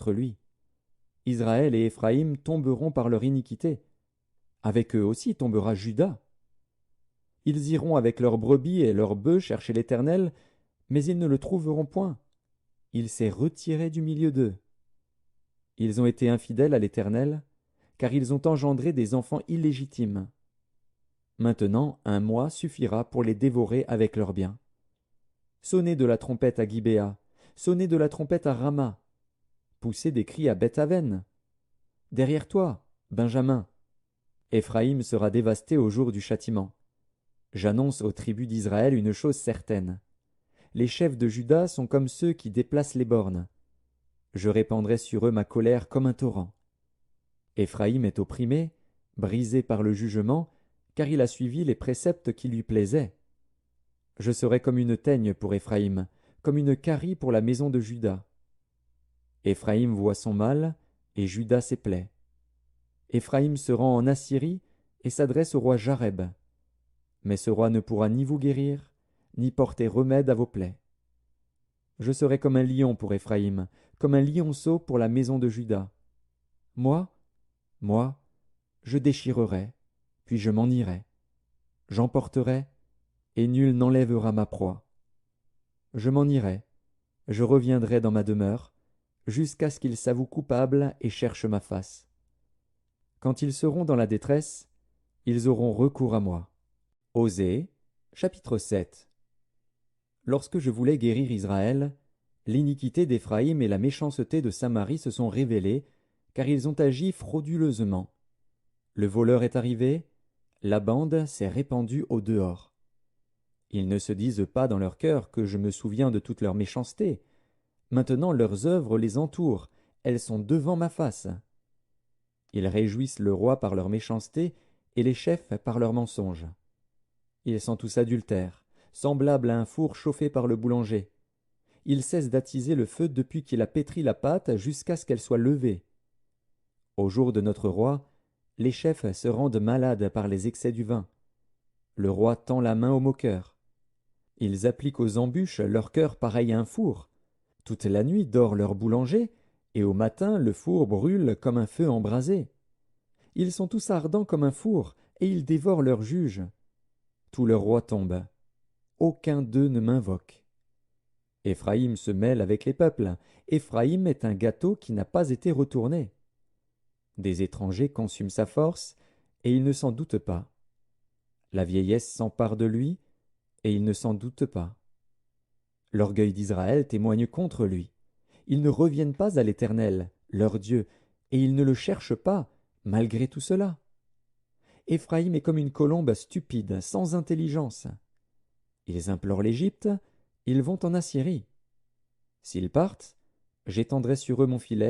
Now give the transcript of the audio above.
contre lui. Israël et Éphraïm tomberont par leur iniquité. Avec eux aussi tombera Juda. Ils iront avec leurs brebis et leurs bœufs chercher l'Éternel, mais ils ne le trouveront point. Il s'est retiré du milieu d'eux. Ils ont été infidèles à l'Éternel, car ils ont engendré des enfants illégitimes. Maintenant, un mois suffira pour les dévorer avec leurs biens. Sonnez de la trompette à Gibéa, sonnez de la trompette à Rama, poussez des cris à Beth-Aven. Derrière toi, Benjamin. Éphraïm sera dévasté au jour du châtiment. J'annonce aux tribus d'Israël une chose certaine. Les chefs de Juda sont comme ceux qui déplacent les bornes. Je répandrai sur eux ma colère comme un torrent. Éphraïm est opprimé, brisé par le jugement, car il a suivi les préceptes qui lui plaisaient. Je serai comme une teigne pour Éphraïm, comme une carie pour la maison de Juda. Éphraïm voit son mal, et Juda ses plaies. Éphraïm se rend en Assyrie et s'adresse au roi Jareb. Mais ce roi ne pourra ni vous guérir, ni porter remède à vos plaies. Je serai comme un lion pour Éphraïm, comme un lionceau pour la maison de Juda. Moi, je déchirerai, puis je m'en irai. J'emporterai, et nul n'enlèvera ma proie. Je m'en irai, je reviendrai dans ma demeure, jusqu'à ce qu'ils s'avouent coupables et cherchent ma face. Quand ils seront dans la détresse, ils auront recours à moi. Osée, chapitre 7. Lorsque je voulais guérir Israël, l'iniquité d'Éphraïm et la méchanceté de Samarie se sont révélées, car ils ont agi frauduleusement. Le voleur est arrivé, la bande s'est répandue au dehors. Ils ne se disent pas dans leur cœur que je me souviens de toute leur méchanceté. Maintenant leurs œuvres les entourent, elles sont devant ma face. Ils réjouissent le roi par leur méchanceté et les chefs par leurs mensonges. Ils sont tous adultères, semblables à un four chauffé par le boulanger. Il cesse d'attiser le feu depuis qu'il a pétri la pâte jusqu'à ce qu'elle soit levée. Au jour de notre roi, les chefs se rendent malades par les excès du vin. Le roi tend la main aux moqueurs. Ils appliquent aux embûches leur cœur pareil à un four. Toute la nuit dort leur boulanger, et au matin le four brûle comme un feu embrasé. Ils sont tous ardents comme un four, et ils dévorent leurs juges. Tous leurs rois tombent. Aucun d'eux ne m'invoque. Éphraïm se mêle avec les peuples. Éphraïm est un gâteau qui n'a pas été retourné. Des étrangers consument sa force, et il ne s'en doute pas. La vieillesse s'empare de lui, et il ne s'en doute pas. L'orgueil d'Israël témoigne contre lui. Ils ne reviennent pas à l'Éternel, leur Dieu, et ils ne le cherchent pas, malgré tout cela. Éphraïm est comme une colombe stupide, sans intelligence. Ils implorent l'Égypte, ils vont en Assyrie. S'ils partent, j'étendrai sur eux mon filet,